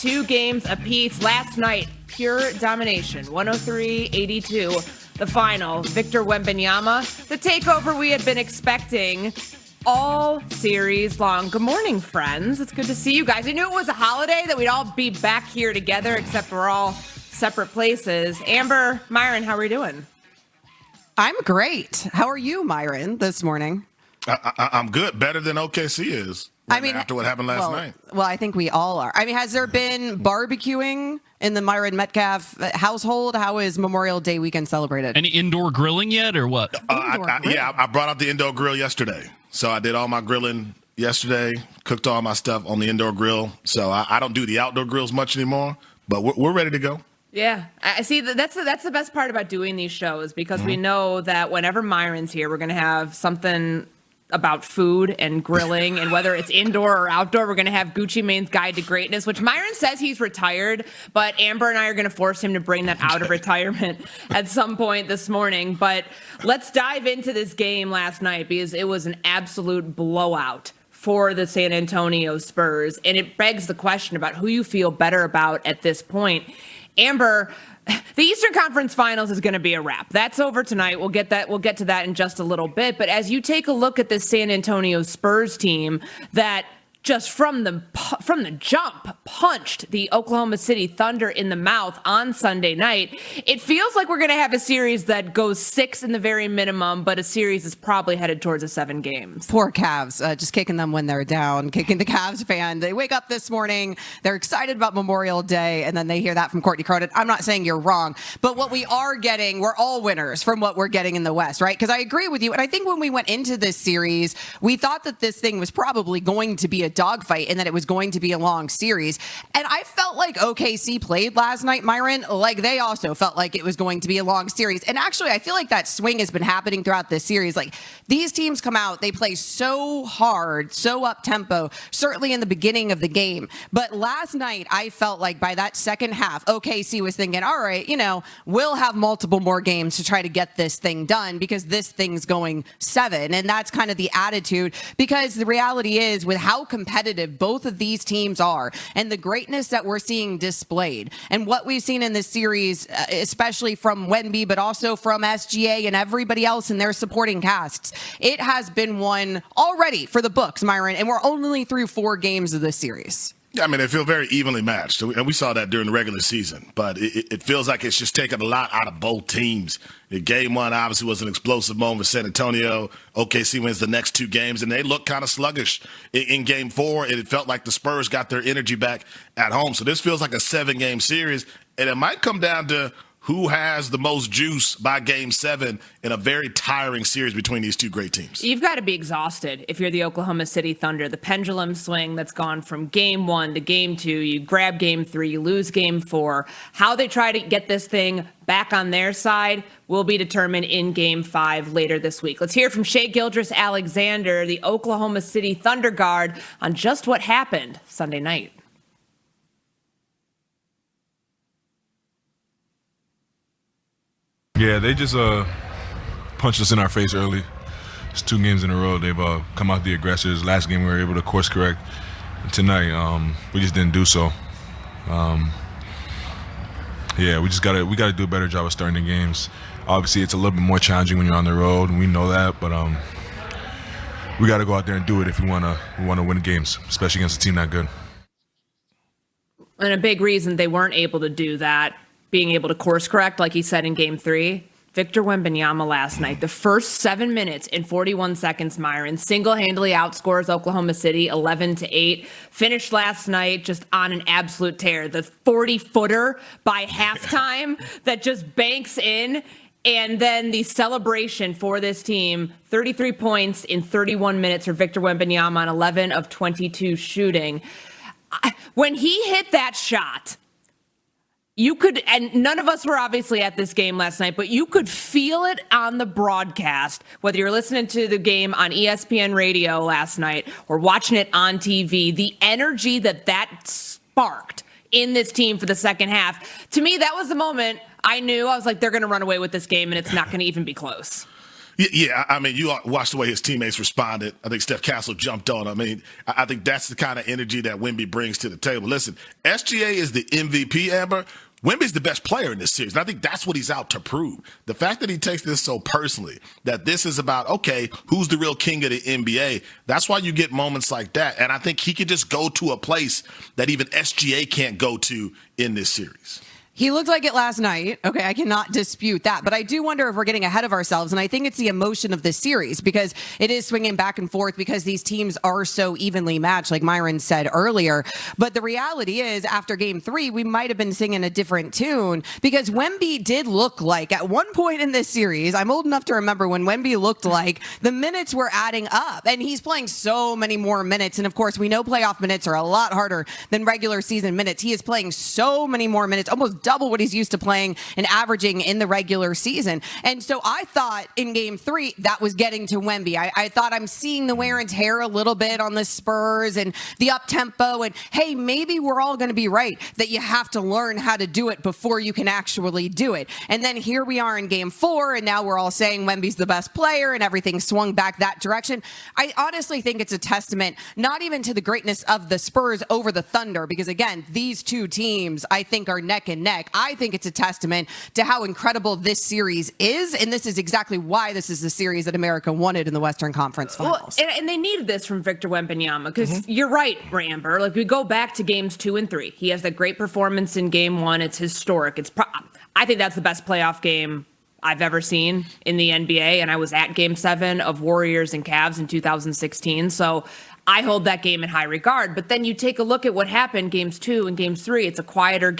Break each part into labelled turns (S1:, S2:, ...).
S1: 2 games apiece. Last night, pure domination, 103-82, the final. Victor Wembanyama, the takeover we had been expecting all series long. Good morning, friends. It's good to see you guys. I knew it was a holiday that we'd all be back here together, except we're all separate places. Amber, Myron, how are we doing?
S2: I'm great. How are you, Myron, this morning?
S3: I'm good. Better than OKC is. After what happened last night. Well,
S2: I think we all are. Has there been barbecuing in the Myron Metcalf household? How is Memorial Day weekend celebrated?
S4: Any indoor grilling yet, or what?
S3: I brought out the indoor grill yesterday. So I did all my grilling yesterday, cooked all my stuff on the indoor grill. So I don't do the outdoor grills much anymore, but we're ready to go.
S1: Yeah, I see. That's the best part about doing these shows, because we know that whenever Myron's here, we're going to have something about food and grilling, and whether it's indoor or outdoor, we're going to have Gucci Mane's Guide to Greatness, which Myron says he's retired, but Amber and I are going to force him to bring that out of retirement at some point this morning. But let's dive into this game last night, because it was an absolute blowout for the San Antonio Spurs, and it begs the question about who you feel better about at this point. Amber, the Eastern Conference Finals is going to be a wrap. That's over tonight. We'll get to that in just a little bit. But as you take a look at this San Antonio Spurs team that just from the jump punched the Oklahoma City Thunder in the mouth on Sunday night, it feels like we're going to have a series that goes 6 in the very minimum, but a series is probably headed towards a 7 games.
S2: Poor Cavs, just kicking them when they're down, kicking the Cavs fan. They wake up this morning, they're excited about Memorial Day, and then they hear that from Courtney Cronin. I'm not saying you're wrong, but what we are getting, we're all winners from what we're getting in the West, right? Because I agree with you, and I think when we went into this series, we thought that this thing was probably going to be a dogfight and that it was going to be a long series. And I felt like OKC played last night, Myron, like they also felt like it was going to be a long series. And actually, I feel like that swing has been happening throughout this series. Like, these teams come out, they play so hard, so up tempo, certainly in the beginning of the game. But last night, I felt like by that second half, OKC was thinking, all right, we'll have multiple more games to try to get this thing done, because this thing's going 7. And that's kind of the attitude, because the reality is, with how competitive both of these teams are and the greatness that we're seeing displayed and what we've seen in this series, especially from Wemby, but also from SGA and everybody else in their supporting casts, it has been one already for the books, Myron, and we're only through 4 games of this series.
S3: Yeah, they feel very evenly matched, and we saw that during the regular season. But it feels like it's just taken a lot out of both teams. Game 1 obviously was an explosive moment for San Antonio. OKC wins the next 2 games, and they look kind of sluggish in Game 4. It felt like the Spurs got their energy back at home. So this feels like a 7-game series, and it might come down to who has the most juice by Game 7 in a very tiring series between these two great teams.
S1: You've got to be exhausted if you're the Oklahoma City Thunder. The pendulum swing that's gone from Game 1 to Game 2, you grab Game 3, you lose Game 4. How they try to get this thing back on their side will be determined in Game 5 later this week. Let's hear from Shai Gilgeous-Alexander, the Oklahoma City Thunder guard, on just what happened Sunday night.
S5: Yeah, they just punched us in our face early. It's 2 games in a row. They've come out the aggressors. Last game we were able to course correct. Tonight, we just didn't do so. Yeah, we gotta do a better job of starting the games. Obviously, it's a little bit more challenging when you're on the road, and we know that. But we got to go out there and do it if we want to win games, especially against a team that good.
S1: And a big reason they weren't able to do that, being able to course correct, like he said in Game 3, Victor Wembanyama last night, the first 7 minutes and 41 seconds, Myron, single-handedly outscores Oklahoma City 11-8. Finished last night just on an absolute tear. The 40-footer by halftime that just banks in. And then the celebration for this team, 33 points in 31 minutes for Victor Wembanyama on 11 of 22 shooting. When he hit that shot, you could, and none of us were obviously at this game last night, but you could feel it on the broadcast, whether you're listening to the game on ESPN radio last night or watching it on TV, the energy that sparked in this team for the second half. To me, that was the moment I knew. I was like, they're going to run away with this game, and it's not going to even be close.
S3: Yeah, I mean, you watched the way his teammates responded. I think Steph Castle jumped on. I mean, I think that's the kind of energy that Wemby brings to the table. Listen, SGA is the MVP, Amber. Wemby's the best player in this series, and I think that's what he's out to prove. The fact that he takes this so personally, that this is about, okay, who's the real king of the NBA, that's why you get moments like that. And I think he could just go to a place that even SGA can't go to in this series.
S2: He looked like it last night. Okay, I cannot dispute that. But I do wonder if we're getting ahead of ourselves. And I think it's the emotion of this series because it is swinging back and forth because these teams are so evenly matched, like Myron said earlier. But the reality is, after game 3, we might have been singing a different tune because Wemby did look like, at one point in this series, I'm old enough to remember when Wemby looked like the minutes were adding up. And he's playing so many more minutes. And of course, we know playoff minutes are a lot harder than regular season minutes. He is playing so many more minutes, almost double what he's used to playing and averaging in the regular season. And so I thought in game 3 that was getting to Wemby. I thought I'm seeing the wear and tear a little bit on the Spurs and the up tempo. And hey, maybe we're all going to be right that you have to learn how to do it before you can actually do it. And then here we are in game 4, and now we're all saying Wemby's the best player and everything swung back that direction. I honestly think it's a testament, not even to the greatness of the Spurs over the Thunder, because again, these two teams I think are neck and neck. I think it's a testament to how incredible this series is, and this is exactly why this is the series that America wanted in the Western Conference Finals.
S1: Well, and they needed this from Victor Wembanyama because you're right, Amber. Like, we go back to games 2 and 3. He has that great performance in game 1. It's historic. I think that's the best playoff game I've ever seen in the NBA, and I was at game 7 of Warriors and Cavs in 2016. So I hold that game in high regard. But then you take a look at what happened games 2 and games 3. It's a quieter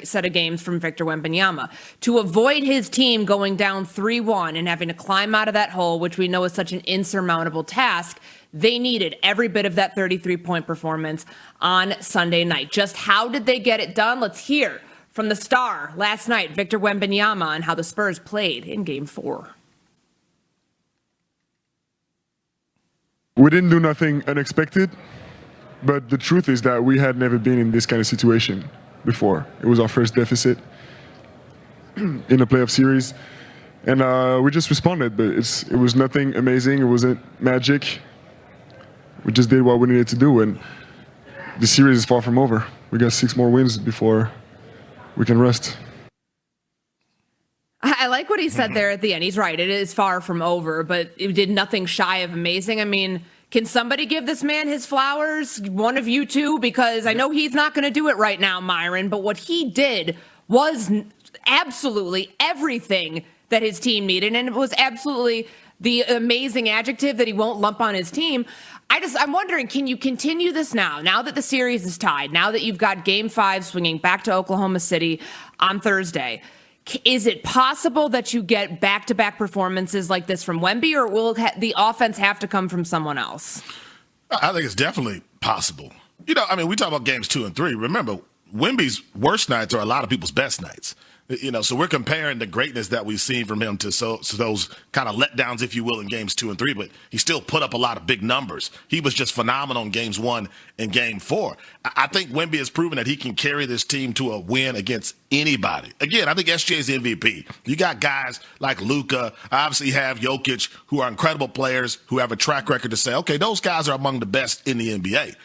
S1: set of games from Victor Wembanyama. To avoid his team going down 3-1 and having to climb out of that hole, which we know is such an insurmountable task, they needed every bit of that 33-point performance on Sunday night. Just how did they get it done? Let's hear from the star last night, Victor Wembanyama, on how the Spurs played in game 4.
S6: We didn't do nothing unexpected, but the truth is that we had never been in this kind of situation before. It was our first deficit in a playoff series, and we just responded, but it was nothing amazing. It wasn't magic. We just did what we needed to do, and the series is far from over. We got 6 more wins before we can rest.
S1: I like what he said there at the end. He's right. It is far from over, but it did nothing shy of amazing. I mean, can somebody give this man his flowers? One of you two, because I know he's not going to do it right now, Myron, but what he did was absolutely everything that his team needed, and it was absolutely the amazing adjective that he won't lump on his team. I'm wondering, can you continue this now that the series is tied, now that you've got game 5 swinging back to Oklahoma City on Thursday? Is it possible that you get back-to-back performances like this from Wemby, or will the offense have to come from someone else?
S3: I think it's definitely possible. We talk about games 2 and 3. Remember, Wemby's worst nights are a lot of people's best nights. So we're comparing the greatness that we've seen from him to those kind of letdowns, if you will, in games 2 and 3, but he still put up a lot of big numbers. He was just phenomenal in games 1 and game 4. I think Wemby has proven that he can carry this team to a win against anybody. Again, I think SGA is the MVP. You got guys like Luka, obviously have Jokic, who are incredible players, who have a track record to say, okay, those guys are among the best in the NBA.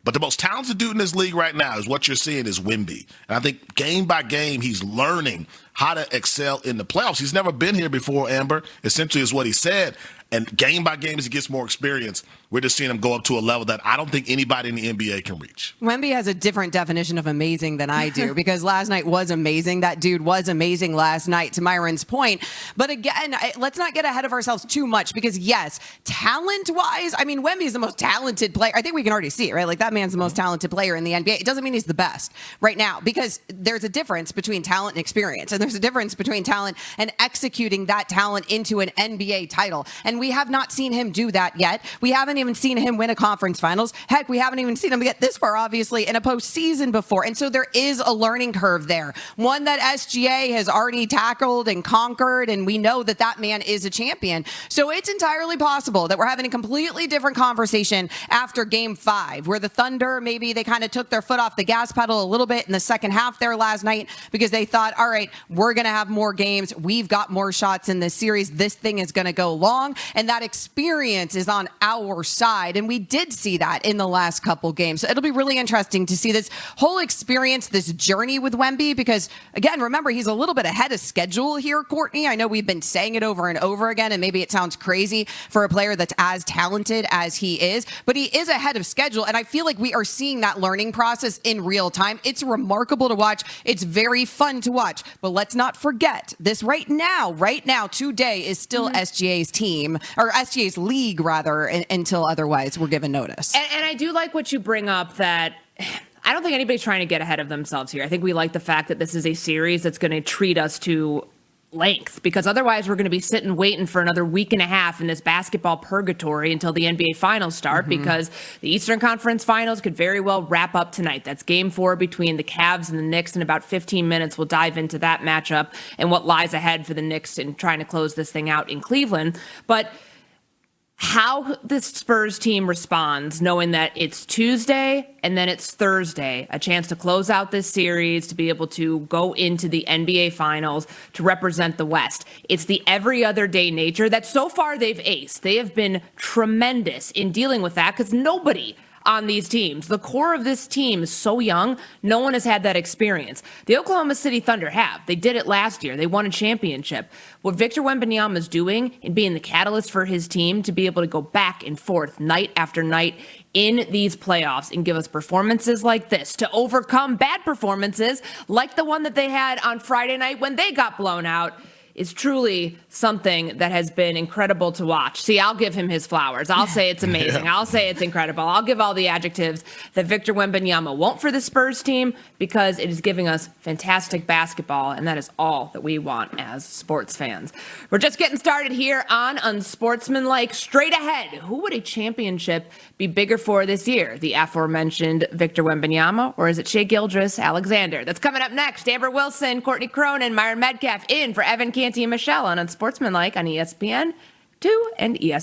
S3: But the most talented dude in this league right now is what you're seeing is Wemby. And I think game by game, he's learning how to excel in the playoffs. He's never been here before, Amber, essentially is what he said. And game by game, as he gets more experience, we're just seeing him go up to a level that I don't think anybody in the NBA can reach.
S2: Wemby has a different definition of amazing than I do, because last night was amazing. That dude was amazing last night, to Myron's point. But again, let's not get ahead of ourselves too much, because yes, talent-wise, I mean, Wemby is the most talented player. I think we can already see it, right? Like, that man's the most talented player in the NBA. It doesn't mean he's the best right now, because there's a difference between talent and experience, and there's a difference between talent and executing that talent into an NBA title. And we have not seen him do that yet. We haven't even seen him win a conference finals. Heck, we haven't even seen him get this far, obviously, in a postseason before. And so there is a learning curve there, one that SGA has already tackled and conquered, and we know that that man is a champion. So it's entirely possible that we're having a completely different conversation after Game 5, where the Thunder, maybe they kind of took their foot off the gas pedal a little bit in the second half there last night because they thought, all right, we're going to have more games. We've got more shots in this series. This thing is going to go long. And that experience is on our side. And we did see that in the last couple games. So it'll be really interesting to see this whole experience, this journey with Wemby, because again, remember, he's a little bit ahead of schedule here, Courtney. I know we've been saying it over and over again, and maybe it sounds crazy for a player that's as talented as he is, but he is ahead of schedule. And I feel like we are seeing that learning process in real time. It's remarkable to watch. It's very fun to watch, but let's not forget this right now, today is still SGA's team, or SGA's league rather, until otherwise we're given notice.
S1: And I do like what you bring up, that I don't think anybody's trying to get ahead of themselves here. I think we like the fact that this is a series that's going to treat us to length, because otherwise we're going to be sitting waiting for another week and a half in this basketball purgatory until the NBA finals start, because the Eastern Conference finals could very well wrap up tonight. That's game 4 between the Cavs and the Knicks. In about 15 minutes, we'll dive into that matchup and what lies ahead for the Knicks in trying to close this thing out in Cleveland. But how this Spurs team responds, knowing that it's Tuesday and then it's Thursday, a chance to close out this series, to be able to go into the NBA Finals, to represent the West. It's the every other day nature that so far they've aced. They have been tremendous in dealing with that, because nobody on these teams, the core of this team is so young, no one has had that experience. The Oklahoma City Thunder have. They did it last year. They won a championship. What Victor Wembanyama is doing in being the catalyst for his team to be able to go back and forth night after night in these playoffs and give us performances like this, to overcome bad performances like the one that they had on Friday night when they got blown out, is truly something that has been incredible to watch. See, I'll give him his flowers. I'll say it's amazing. I'll say it's incredible. I'll give all the adjectives that Victor Wembanyama won't for the Spurs team, because it is giving us fantastic basketball, and that is all that we want as sports fans. We're just getting started here on Unsportsmanlike. Straight ahead, who would a championship be bigger for this year? The aforementioned Victor Wembanyama, or is it Shai Gilgeous-Alexander? That's coming up next. Amber Wilson, Courtney Cronin, Myron Metcalf in for Evan, Canty, and Michelle on Unsportsmanlike on ESPN2 and ESPN.